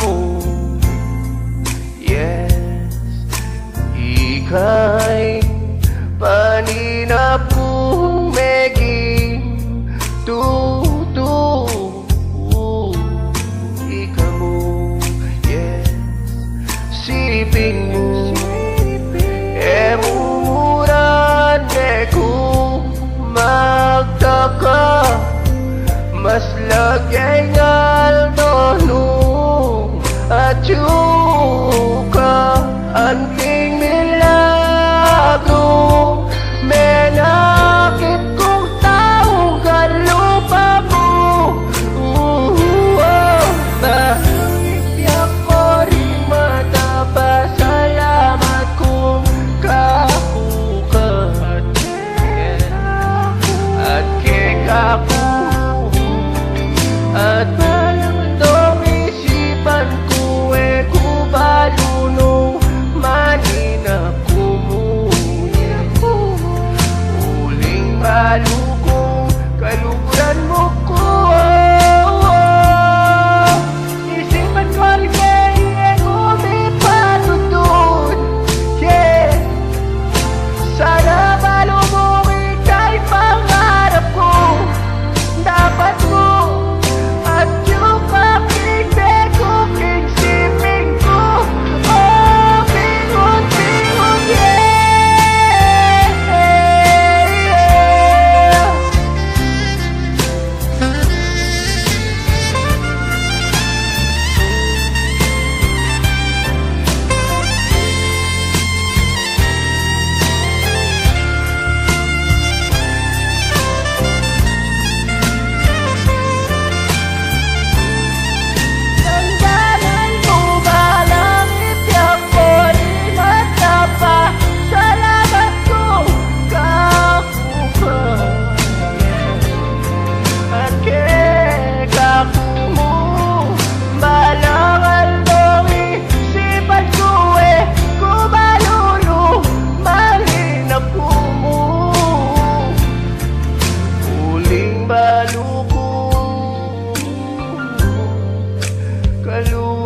mo. Yes, ika'y paninap kong meging tutu. Ika mo, yes, siping mo. Emuran ko magtaka, mas lagay ngal dono at yuka anting milagro. Menakit kong taong kalupa mo. Nangipyak ko rin mata, pasalamat kong kakukat at kekaku. At malamdong isipan ko kubaluno maninap kumuya. Uling maluko kaluguran mo ko. Isipan ko rin umipatutun. Yeah, sana malumukin kay pangarap ko. Dapat mo at yung kapitbe ko, kingsipin ko. Oh, bingon, yeah. Tandaan mo ba lang itiyak ko rin at napasalamat kong kakuha. At kekaku mo malangal dong isipan ko kumalulo malinap ko mo. Uling baluko kaluguran